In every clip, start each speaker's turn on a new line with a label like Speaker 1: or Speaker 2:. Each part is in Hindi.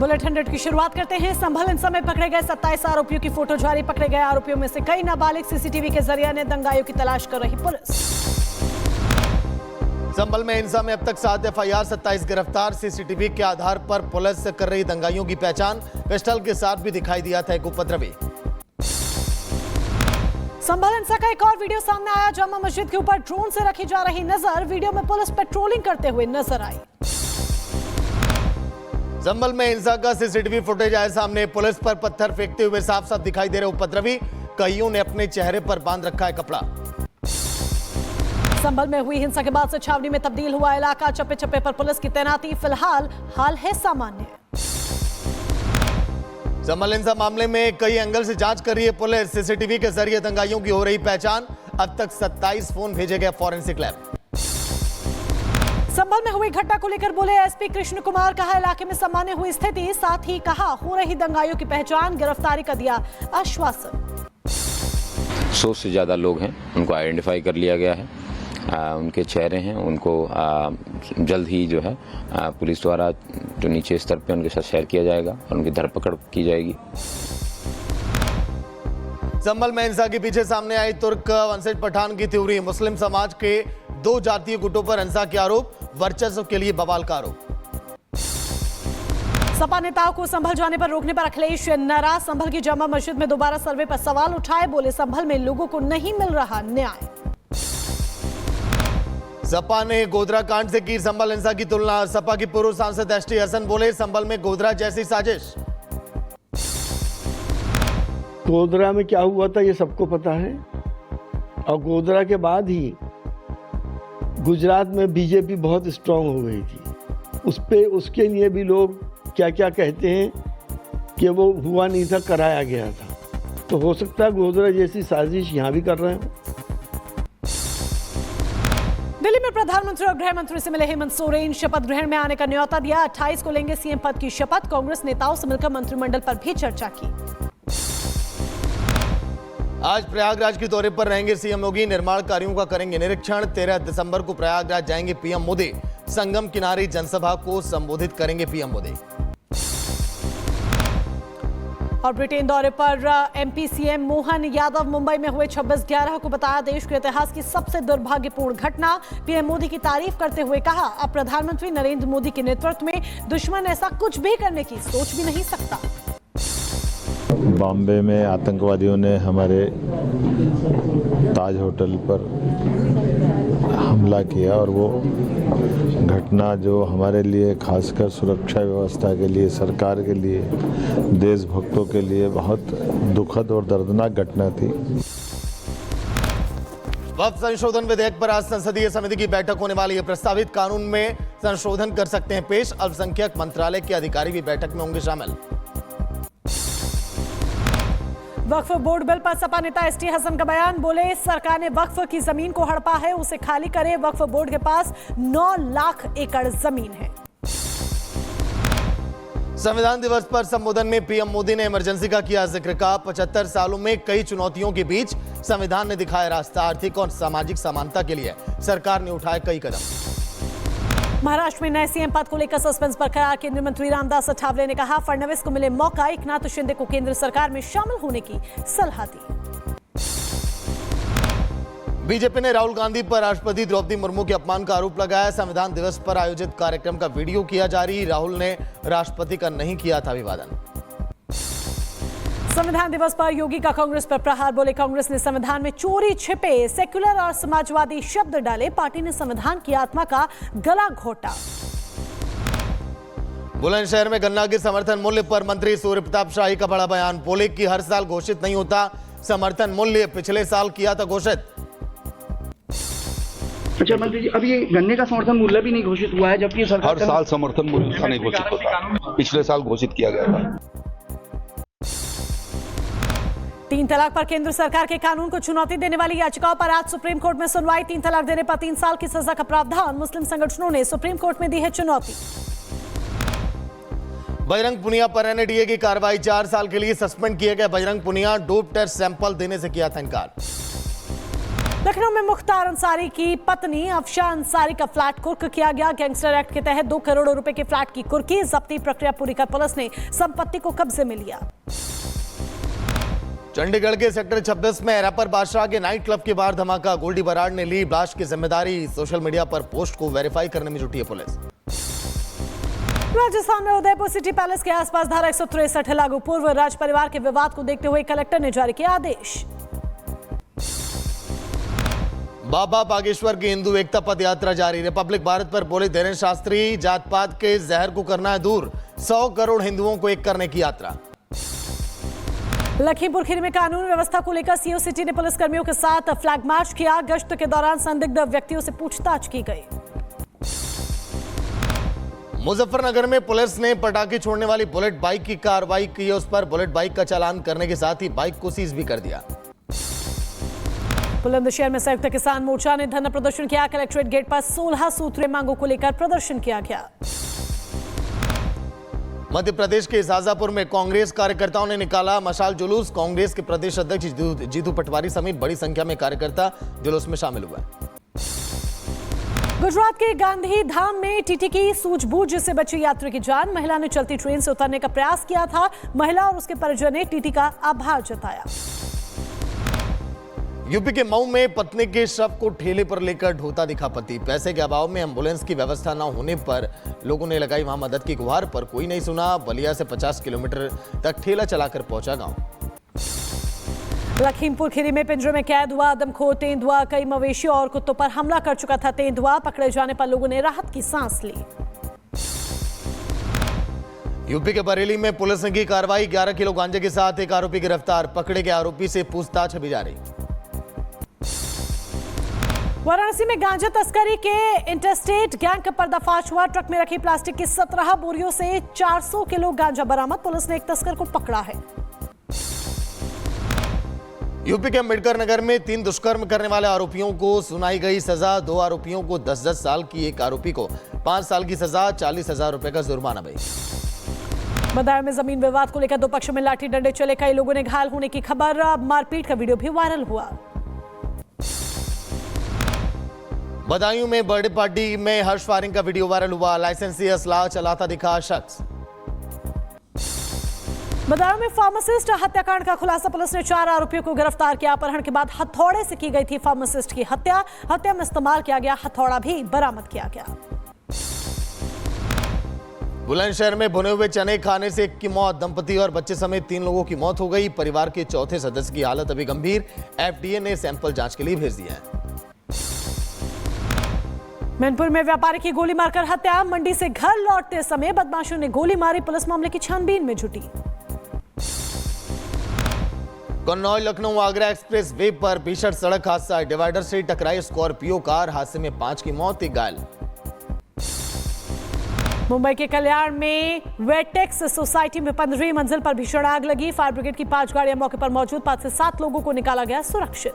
Speaker 1: बुलेट 100 की शुरुआत करते हैं। संभल हिंसा में पकड़े गए 27 आरोपियों की फोटो जारी। पकड़े गए आरोपियों में से कई नाबालिग। सीसीटीवी के जरिए ने दंगाइयों की तलाश कर रही पुलिस।
Speaker 2: संभल में हिंसा में अब तक 7 FIR, 27 गिरफ्तार। सीसीटीवी के आधार पर पुलिस कर रही दंगाइयों की पहचान। पिस्टल के साथ भी दिखाई दिया था एक उपद्रवी।
Speaker 1: संभल हिंसा का एक और वीडियो सामने आया। जामा मस्जिद के ऊपर ड्रोन से रखी जा रही नजर। वीडियो में पुलिस पेट्रोलिंग करते हुए नजर आई।
Speaker 2: संभल में हिंसा का सीसीटीवी फुटेज आया सामने। पुलिस पर पत्थर फेंकते हुए साफ साफ दिखाई दे रहे उपद्रवी। कईयों ने अपने चेहरे पर बांध रखा है कपड़ा।
Speaker 1: संभल में हुई हिंसा के बाद से छावनी में तब्दील हुआ इलाका। चप्पे चप्पे पर पुलिस की तैनाती। फिलहाल हाल है सामान्य।
Speaker 2: संभल हिंसा मामले में कई एंगल से जांच कर रही है पुलिस। सीसीटीवी के जरिए दंगाइयों की हो रही पहचान। अब तक 27 फोन भेजे गए फॉरेंसिक लैब।
Speaker 1: संभल में हुई घटना को लेकर बोले एसपी कृष्ण कुमार। कहा इलाके में सामान्य हुई स्थिति। साथ ही कहा हो रही दंगाइयों की पहचान, गिरफ्तारी का दिया आश्वासन।
Speaker 3: 100 से ज्यादा लोग हैं, उनको आइडेंटिफाई कर लिया गया है। उनके चेहरे हैं, उनको जल्द ही जो है पुलिस द्वारा जो नीचे स्तर पे उनके साथ शेयर किया जाएगा और उनकी धरपकड़ की जाएगी।
Speaker 2: संभल में हिंसा के पीछे सामने आई तुर्क वंशज पठान की थ्योरी। मुस्लिम समाज के 2 जातीय गुटों पर हिंसा के आरोप। वर्चस्व के लिए बवाल का आरोप।
Speaker 1: सपा नेताओं को संभल जाने पर रोकने पर अखिलेश नाराज। संभल की जामा मस्जिद में दोबारा सर्वे पर सवाल उठाए। बोले संभल में लोगों को नहीं मिल रहा न्याय।
Speaker 2: सपा ने गोधरा कांड से की संभल हिंसा की तुलना। सपा की पूर्व सांसद एसटी हसन बोले संभल में गोधरा जैसी साजिश।
Speaker 4: गोधरा में क्या हुआ था ये सबको पता है, और गोधरा के बाद ही गुजरात में बीजेपी बहुत स्ट्रांग हो गई थी। उसके लिए भी लोग क्या क्या कहते हैं कि वो हुआ नहीं था, कराया गया था। तो हो सकता है गोधरा जैसी साजिश यहाँ भी कर रहे हैं।
Speaker 1: दिल्ली में प्रधानमंत्री और गृह मंत्री से मिले हेमंत सोरेन। शपथ ग्रहण में आने का न्योता दिया। 28 को लेंगे सीएम पद की शपथ। कांग्रेस नेताओं से मिलकर मंत्रिमंडल पर भी चर्चा की।
Speaker 2: आज प्रयागराज के दौरे पर रहेंगे सीएम योगी। निर्माण कार्यों का करेंगे निरीक्षण। 13 दिसंबर को प्रयागराज जाएंगे पीएम मोदी। संगम किनारे जनसभा को संबोधित करेंगे पीएम मोदी।
Speaker 1: और ब्रिटेन दौरे पर एमपी सीएम मोहन यादव। मुंबई में हुए 26/11 को बताया देश के इतिहास की सबसे दुर्भाग्यपूर्ण घटना। पीएम मोदी की तारीफ करते हुए कहा अब प्रधानमंत्री नरेंद्र मोदी के नेतृत्व में दुश्मन ऐसा कुछ भी करने की सोच भी नहीं सकता।
Speaker 5: बॉम्बे में आतंकवादियों ने हमारे ताज होटल पर हमला किया और वो घटना जो हमारे लिए, खासकर सुरक्षा व्यवस्था के लिए, सरकार के लिए, देशभक्तों के लिए बहुत दुखद और दर्दनाक घटना थी।
Speaker 2: वक्फ संशोधन विधेयक पर आज संसदीय समिति की बैठक होने वाली है। प्रस्तावित कानून में संशोधन कर सकते हैं पेश। अल्पसंख्यक मंत्रालय के अधिकारी भी बैठक में होंगे शामिल।
Speaker 1: वक्फ बोर्ड बिल पर सपा नेता एसटी हसन का बयान। बोले सरकार ने वक्फ की जमीन को हड़पा है, उसे खाली करे। वक्फ बोर्ड के पास 9 लाख एकड़ जमीन है।
Speaker 2: संविधान दिवस पर संबोधन में पीएम मोदी ने इमरजेंसी का किया जिक्र। कहा 75 सालों में कई चुनौतियों के बीच संविधान ने दिखाया रास्ता। आर्थिक और सामाजिक समानता के लिए सरकार ने उठाए कई कदम।
Speaker 1: महाराष्ट्र में नए सीएम पद को लेकर सस्पेंस बरकरार। केंद्रीय मंत्री रामदास अठावले ने कहा फडणवीस को मिले मौका। एकनाथ शिंदे को केंद्र सरकार में शामिल होने की सलाह दी।
Speaker 2: बीजेपी ने राहुल गांधी पर राष्ट्रपति द्रौपदी मुर्मू के अपमान का आरोप लगाया। संविधान दिवस पर आयोजित कार्यक्रम का वीडियो किया जारी। राहुल ने राष्ट्रपति का नहीं किया था अभिवादन।
Speaker 1: संविधान दिवस पर योगी का कांग्रेस पर प्रहार। बोले कांग्रेस ने संविधान में चोरी छिपे सेक्युलर और समाजवादी शब्द डाले। पार्टी ने संविधान की आत्मा का गला घोटा।
Speaker 2: बुलंदशहर में गन्ना के समर्थन मूल्य पर मंत्री सूर्य प्रताप शाही का बड़ा बयान। बोले कि हर साल घोषित नहीं होता समर्थन मूल्य, पिछले साल किया था घोषित।
Speaker 6: अच्छा मंत्री जी, अब ये गन्ने का समर्थन मूल्य भी नहीं घोषित हुआ है, जबकि सरकार
Speaker 7: हर साल समर्थन मूल्य का नहीं घोषित होता। पिछले साल घोषित किया गया था।
Speaker 1: 3 तलाक पर केंद्र सरकार के कानून को चुनौती देने वाली याचिकाओं पर आज सुप्रीम कोर्ट में सुनवाई। 3 तलाक देने पर 3 साल की सजा का प्रावधान। मुस्लिम संगठनों ने सुप्रीम कोर्ट में दी है चुनौती।
Speaker 2: बजरंग पुनिया पर एनडीए की कार्रवाई। 4 साल के लिए सस्पेंड किए गए Bajrang Punia. Dope test sample देने से किया था इनकार।
Speaker 1: लखनऊ में मुख्तार अंसारी की पत्नी अफशा अंसारी का फ्लैट कुर्क किया गया। गैंगस्टर एक्ट के तहत 2 करोड़ रुपए के फ्लैट की कुर्की, जब्ती प्रक्रिया पूरी कर पुलिस ने संपत्ति को कब्जे में लिया।
Speaker 2: चंडीगढ़ के सेक्टर 26 में रैपर बादशाह के नाइट क्लब के बाहर धमाका। गोल्डी बराड़ ने ली ब्लास्ट की जिम्मेदारी। सोशल मीडिया पर पोस्ट को वेरीफाई करने में जुटी है पुलिस।
Speaker 1: राजस्थान में उदयपुर सिटी पैलेस के आसपास धारा 163 लागू। पूर्व राज परिवार के विवाद को देखते हुए कलेक्टर ने जारी किया आदेश।
Speaker 2: बाबा बागेश्वर की हिंदू एकता पद यात्रा जारी। रिपब्लिक भारत पर बोले धीरेन्द्र शास्त्री, जात पात के जहर को करना है दूर, 100 करोड़ हिंदुओं को एक करने की यात्रा।
Speaker 1: लखीमपुर खीरी में कानून व्यवस्था को लेकर सीओ सिटी ने पुलिस कर्मियों के साथ फ्लैग मार्च किया। गश्त के दौरान संदिग्ध व्यक्तियों से पूछताछ की गई।
Speaker 2: मुजफ्फरनगर में पुलिस ने पटाखे छोड़ने वाली बुलेट बाइक की कार्रवाई की। उस पर बुलेट बाइक का चालान करने के साथ ही बाइक को सीज भी कर दिया।
Speaker 1: बुलंदशहर में संयुक्त किसान मोर्चा ने धरना प्रदर्शन किया। कलेक्ट्रेट गेट पर 16 सूत्रीय मांगों को लेकर प्रदर्शन किया गया।
Speaker 2: मध्य प्रदेश के शाजापुर में कांग्रेस कार्यकर्ताओं ने निकाला मशाल जुलूस। कांग्रेस के प्रदेश अध्यक्ष जीतू पटवारी समेत बड़ी संख्या में कार्यकर्ता जुलूस में शामिल हुए।
Speaker 1: गुजरात के गांधी धाम में टीटी की सूझबूझ से बची यात्री की जान। महिला ने चलती ट्रेन से उतरने का प्रयास किया था। महिला और उसके परिजन ने टीटी का आभार जताया।
Speaker 2: यूपी के मऊ में पत्नी के शव को ठेले पर लेकर ढोता दिखा पति। पैसे के अभाव में एम्बुलेंस की व्यवस्था न होने पर लोगों ने लगाई वहां मदद की गुहार, पर कोई नहीं सुना। बलिया से 50 किलोमीटर तक ठेला चलाकर पहुंचा गांव।
Speaker 1: लखीमपुर खीरी में पिंजरे में कैद हुआ आदमखोर तेंदुआ। कई मवेशी और कुत्तों पर हमला कर चुका था तेंदुआ। पकड़े जाने पर लोगों ने राहत की सांस ली।
Speaker 2: यूपी के बरेली में पुलिस ने की कार्रवाई। 11 किलो गांजे के साथ एक आरोपी गिरफ्तार। पकड़े गए आरोपी से पूछताछ अभी जारी।
Speaker 1: वाराणसी में गांजा तस्करी के इंटरस्टेट गैंग का पर्दाफाश हुआ। ट्रक में रखी प्लास्टिक की 17 बोरियों से 400 किलो गांजा बरामद। पुलिस ने एक तस्कर को पकड़ा है।
Speaker 2: यूपी के अम्बेडकर नगर में 3 दुष्कर्म करने वाले आरोपियों को सुनाई गई सजा। 2 आरोपियों को 10-10 साल की, एक आरोपी को 5 साल की सजा, 40,000 रुपए का जुर्माना भी।
Speaker 1: बदायूं में जमीन विवाद को लेकर 2 पक्षों में लाठी डंडे चले। कई लोगों ने घायल होने की खबर। मारपीट का वीडियो भी वायरल हुआ।
Speaker 2: बदायूं में बर्थडे पार्टी में हर्ष फायरिंग का वीडियो वायरल हुआ। लाइसेंसी असलाह चलाता दिखा शख्स।
Speaker 1: बदायूं में फार्मासिस्ट हत्याकांड का खुलासा। पुलिस ने 4 आरोपियों को गिरफ्तार किया। अपहरण के बाद हथौड़े से की गई थी फार्मासिस्ट की हत्या। हत्या में इस्तेमाल किया गया हथौड़ा भी बरामद किया गया।
Speaker 2: बुलंदशहर में भुने हुए चने खाने से एक की मौत। दंपति और बच्चे समेत 3 लोगों की मौत हो गई। परिवार के चौथे सदस्य की हालत अभी गंभीर। एफडीए ने सैंपल जांच के लिए भेज दिया है।
Speaker 1: मैनपुर में व्यापारी की गोली मारकर हत्या। मंडी से घर लौटते समय बदमाशों ने गोली मारी। पुलिस मामले की छानबीन में जुटी।
Speaker 2: कन्नौज लखनऊ आगरा एक्सप्रेस वे पर भीषण सड़क हादसा। डिवाइडर से टकराई स्कॉर्पियो कार। हादसे में 5 की मौत, 1 घायल।
Speaker 1: मुंबई के कल्याण में वेटेक्स सोसाइटी में 15वीं मंजिल पर भीषण आग लगी। फायर ब्रिगेड की 5 गाड़ियां मौके पर मौजूद। 5 से 7 लोगों को निकाला गया सुरक्षित।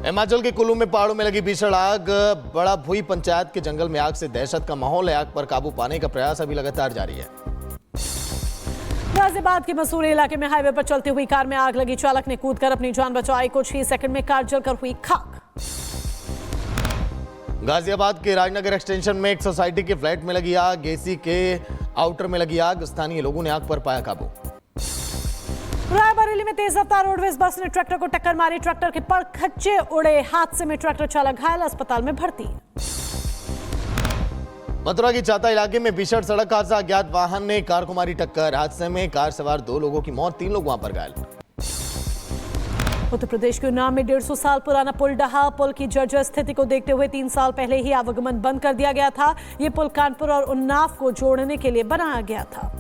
Speaker 2: हिमाचल के कुल्लू में पहाड़ों में लगी भीषण आग। बड़ा भुई पंचायत के जंगल में आग से दहशत का माहौल है। आग पर काबू पाने का प्रयास अभी लगातार जारी है।
Speaker 1: गाजियाबाद के मसूरी इलाके में हाईवे पर चलती हुई कार में आग लगी। चालक ने कूदकर अपनी जान बचाई। कुछ ही सेकंड में कार जलकर हुई खाक।
Speaker 2: गाजियाबाद के राजनगर एक्सटेंशन में एक सोसाइटी के फ्लैट में लगी आग। एसी के आउटर में लगी आग। स्थानीय लोगों ने आग पर पाया काबू।
Speaker 1: रायबरेली में तेज रफ्तार रोडवेज बस ने ट्रैक्टर को टक्कर मारी। ट्रैक्टर के परखच्चे उड़े। हादसे में ट्रैक्टर चालक घायल, अस्पताल में भर्ती।
Speaker 2: मथुरा की चाता इलाके में भीषण सड़क हादसा। अज्ञात वाहन ने कार को मारी टक्कर। हादसे में कार सवार 2 लोगों की मौत, 3 लोग वहां पर घायल।
Speaker 1: उत्तर प्रदेश के उन्नाव में 150 साल पुराना पुल ढहा। पुल की जर्जर स्थिति को देखते हुए 3 साल पहले ही आवागमन बंद कर दिया गया था। यह पुल कानपुर और उन्नाव को जोड़ने के लिए बनाया गया था।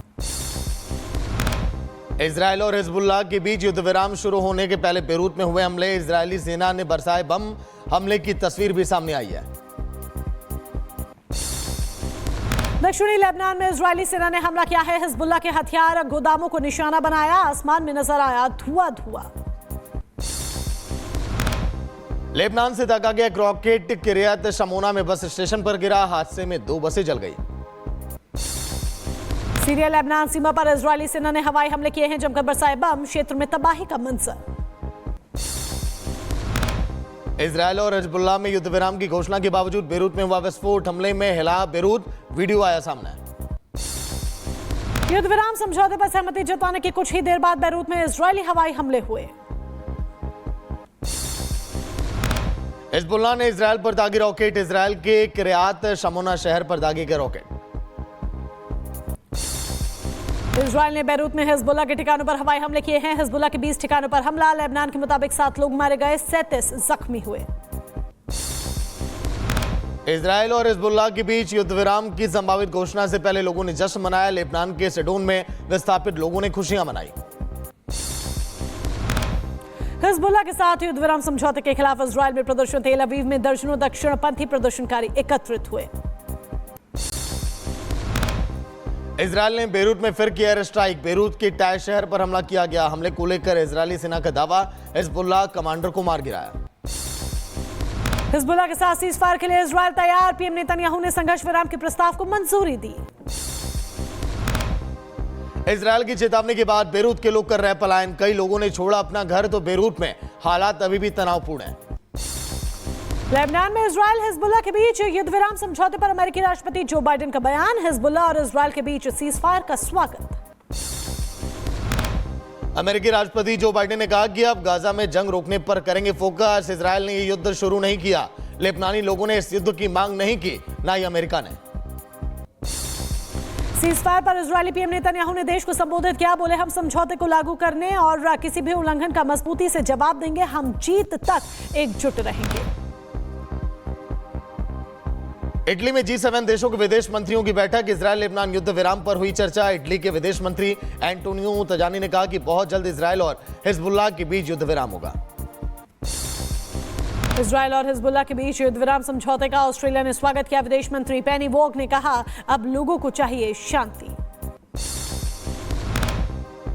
Speaker 2: इजरायल और हिजबुल्लाह के बीच युद्ध विराम शुरू होने के पहले बेरूत में हुए हमले। इजरायली सेना ने बरसाए बम। हमले की तस्वीर भी सामने आई है।
Speaker 1: दक्षिणी लेबनान में इजरायली सेना ने हमला किया है। हिजबुल्लाह के हथियार गोदामों को निशाना बनाया। आसमान में नजर आया धुआं।
Speaker 2: लेबनान से दागा गया एक रॉकेट किरियत शमोना में बस स्टेशन पर गिरा। हादसे में 2 बसें जल गई।
Speaker 1: सीरिया लेबनान सीमा पर इजरायली सेना ने हवाई हमले किए हैं। जमकर बरसाए बम। क्षेत्र में तबाही का मंजर।
Speaker 2: इजरायल और हिजबुल्लाह में युद्ध विराम की घोषणा के बावजूद बेरूत में हुआ विस्फोट, हमले में हिला बेरूत, वीडियो आया सामने।
Speaker 1: युद्ध विराम समझौते पर सहमति जताने के कुछ ही देर बाद बेरूत में इजरायली हवाई हमले हुए।
Speaker 2: हिजबुल्लाह ने इजरायल पर दागे रॉकेट, इजरायल के किरियात शमोना शहर पर दागे गए रॉकेट।
Speaker 1: इजरायल ने बेरूत में हिजबुल्लाह के ठिकानों पर हवाई हमले किए हैं। हिजबुल्लाह के 20 ठिकानों पर हमला, लेबनान के मुताबिक 7 लोग मारे गए, 37 जख्मी हुए।
Speaker 2: इजरायल और हिजबुल्लाह के बीच युद्ध विराम की संभावित घोषणा से पहले लोगों ने जश्न मनाया। लेबनान के सिडोन में विस्थापित लोगों ने खुशियां मनाई।
Speaker 1: हिजबुल्लाह के साथ युद्ध विराम समझौते के खिलाफ इजरायल में प्रदर्शन। तेल अवीव में दर्जनों दक्षिणपंथी प्रदर्शनकारी एकत्रित हुए।
Speaker 2: इजरायल ने बेरूत में फिर किया एयर स्ट्राइक, बेरूत के टाय शहर पर हमला किया गया। हमले को लेकर इजरायली सेना का दावा, हिजबुल्लाह कमांडर को मार गिराया।
Speaker 1: हिजबुल्लाह के साथ सीज फायर के लिए इजरायल तैयार, पीएम नेतन्याहू ने संघर्ष विराम के प्रस्ताव को मंजूरी दी।
Speaker 2: इजरायल की चेतावनी के बाद बेरूत के लोग कर रहे पलायन, कई लोगों ने छोड़ा अपना घर, तो बेरूत में हालात अभी भी तनावपूर्ण हैं।
Speaker 1: लेबनान में इजरायल हिजबुल्लाह के बीच युद्ध विराम समझौते पर अमेरिकी राष्ट्रपति जो बाइडेन का बयान, हिजबुल्लाह और इजरायल के बीच सीज फायर का स्वागत।
Speaker 2: अमेरिकी राष्ट्रपति जो बाइडेन ने कहा कि अब गाजा में जंग रोकने पर करेंगे फोकस। इजरायल ने यह युद्ध शुरू नहीं किया, लेबनानी लोगों ने इस युद्ध की मांग नहीं की, ना ही अमेरिका ने।
Speaker 1: सीज फायर पर इजरायली पीएम नेतन्याहू ने देश को संबोधित किया, बोले हम समझौते को लागू करने और किसी भी उल्लंघन का मजबूती से जवाब देंगे, हम जीत तक एकजुट रहेंगे।
Speaker 2: इटली में G7 देशों के विदेश मंत्रियों की बैठक, इजरायल लेबनान युद्ध विराम पर हुई चर्चा। इटली के विदेश मंत्री एंटोनियो तजानी ने कहा कि बहुत जल्द इजरायल और हिजबुल्लाह के बीच युद्ध विराम होगा।
Speaker 1: इजरायल और हिजबुल्लाह के बीच युद्ध विराम समझौते का ऑस्ट्रेलिया ने स्वागत किया। विदेश मंत्री पेनी वोग ने कहा अब लोगों को चाहिए शांति।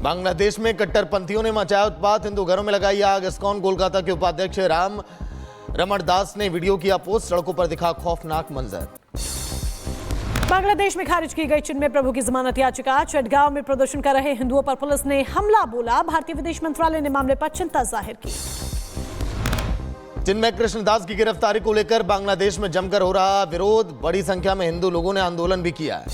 Speaker 2: बांग्लादेश में कट्टरपंथियों ने मचाया उत्पात, हिंदू घरों में लगाई आग। इस्कॉन कोलकाता के उपाध्यक्ष राम रमण दास ने वीडियो किया पोस्ट, सड़कों पर दिखा खौफनाक मंजर।
Speaker 1: बांग्लादेश में खारिज की गई चिन्मय प्रभु की जमानत याचिका, चटगांव में प्रदर्शन कर रहे हिंदुओं पर पुलिस ने हमला बोला। भारतीय विदेश मंत्रालय ने मामले पर चिंता जाहिर की।
Speaker 2: चिन्मय कृष्णदास की गिरफ्तारी को लेकर बांग्लादेश में जमकर हो रहा विरोध, बड़ी संख्या में हिंदू लोगों ने आंदोलन भी किया है।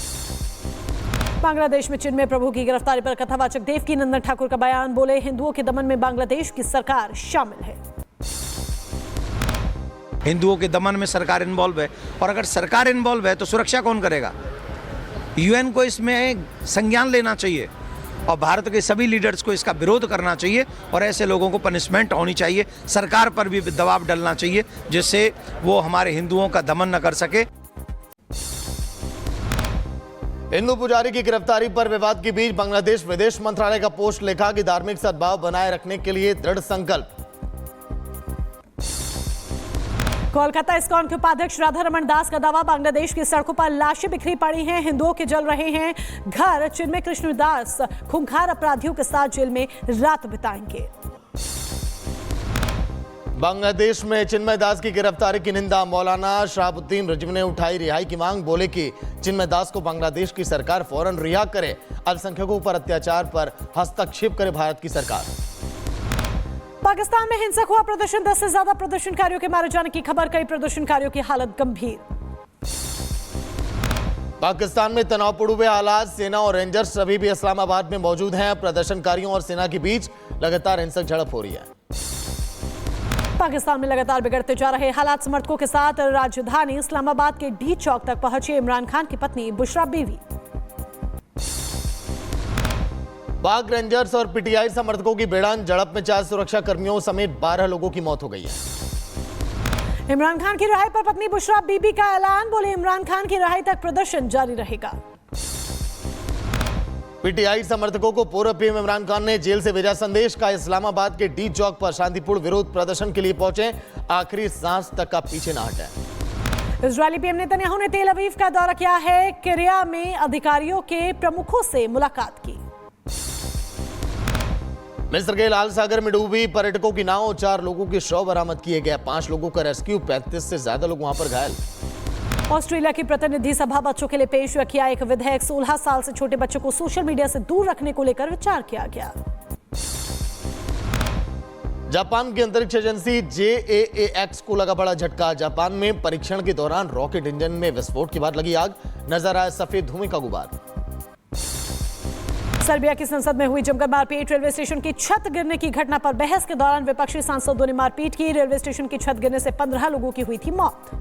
Speaker 1: बांग्लादेश में चिन्मय प्रभु की गिरफ्तारी पर कथावाचक देवकी नंदन ठाकुर का बयान, बोले हिंदुओं के दमन में बांग्लादेश की सरकार शामिल है।
Speaker 8: हिंदुओं के दमन में सरकार इन्वॉल्व है, और अगर सरकार इन्वॉल्व है तो सुरक्षा कौन करेगा? यूएन को इसमें संज्ञान लेना चाहिए और भारत के सभी लीडर्स को इसका विरोध करना चाहिए और ऐसे लोगों को पनिशमेंट होनी चाहिए। सरकार पर भी दबाव डालना चाहिए जिससे वो हमारे हिंदुओं का दमन न कर सके।
Speaker 2: हिंदू पुजारी की गिरफ्तारी पर विवाद के बीच बांग्लादेश विदेश मंत्रालय का पोस्ट लिखा कि धार्मिक सद्भाव बनाए रखने के लिए दृढ़ संकल्प।
Speaker 1: कोलकाता इस्कॉन के उपाध्यक्ष राधा रमण दास का दावा, बांग्लादेश की सड़कों पर लाशें बिखरी पड़ी हैं, हिंदुओं के जल रहे हैं घर। चिन्मय कृष्णदास खूंखार अपराधियों के साथ जेल में रात बिताएंगे।
Speaker 2: बांग्लादेश में चिन्मय दास की गिरफ्तारी की निंदा, मौलाना शहाबुद्दीन रिजवी ने उठाई रिहाई की मांग, बोले कि चिन्मय दास को बांग्लादेश की सरकार फौरन रिहा करे, अल्पसंख्यकों पर अत्याचार पर हस्तक्षेप करे भारत की सरकार।
Speaker 1: पाकिस्तान में हिंसक हुआ प्रदर्शन, 10 से ज्यादा प्रदर्शनकारियों के मारे जाने की खबर, कई प्रदर्शनकारियों की हालत गंभीर।
Speaker 2: पाकिस्तान में तनावपूर्ण हुए हालात, सेना और रेंजर्स अभी भी इस्लामाबाद में मौजूद हैं। प्रदर्शनकारियों और सेना के बीच लगातार हिंसक झड़प हो रही है।
Speaker 1: पाकिस्तान में लगातार बिगड़ते जा रहे हालात, समर्थकों के साथ राजधानी इस्लामाबाद के डी चौक तक पहुंचे इमरान खान की पत्नी बुशरा बीवी।
Speaker 2: पाक रेंजर्स और पीटीआई समर्थकों की भिड़ंत, झड़प में 4 सुरक्षा कर्मियों समेत 12 लोगों की मौत हो गई है।
Speaker 1: इमरान खान की रिहाई पर पत्नी बुशरा बीबी का ऐलान, बोले इमरान खान की रिहाई तक प्रदर्शन जारी रहेगा।
Speaker 2: पीटीआई समर्थकों को पूर्व पीएम इमरान खान ने जेल से भेजा संदेश का, इस्लामाबाद के डी चौक पर शांतिपूर्ण विरोध प्रदर्शन के लिए पहुंचे, आखिरी सांस तक का पीछे न हटे।
Speaker 1: इजरायली पीएम नेतन्याहू ने तेल अवीव का दौरा किया है, किरिया में अधिकारियों के प्रमुखों से मुलाकात की।
Speaker 2: मिस्र के लाल सागर में डूबी पर्यटकों की नाव, 4 लोगों के शव बरामद किए गए, 5 लोगों का रेस्क्यू, 35 से ज्यादा लोग वहां पर घायल।
Speaker 1: ऑस्ट्रेलिया की प्रतिनिधि सभा बच्चों के लिए पेश किया एक विधेयक, 16 साल से छोटे बच्चों को सोशल मीडिया से दूर रखने को लेकर विचार किया गया।
Speaker 2: जापान की अंतरिक्ष एजेंसी JAAX को लगा बड़ा झटका। जापान में परीक्षण के दौरान रॉकेट इंजन में विस्फोट के बाद लगी आग, नजर आया सफेद धुएं का गुबार।
Speaker 1: सर्बिया की संसद में हुई जमकर मारपीट। रेलवे स्टेशन की छत गिरने की घटना पर बहस के दौरान विपक्षी सांसदों ने मारपीट की। रेलवे स्टेशन की छत गिरने से 15 लोगों की हुई थी मौत।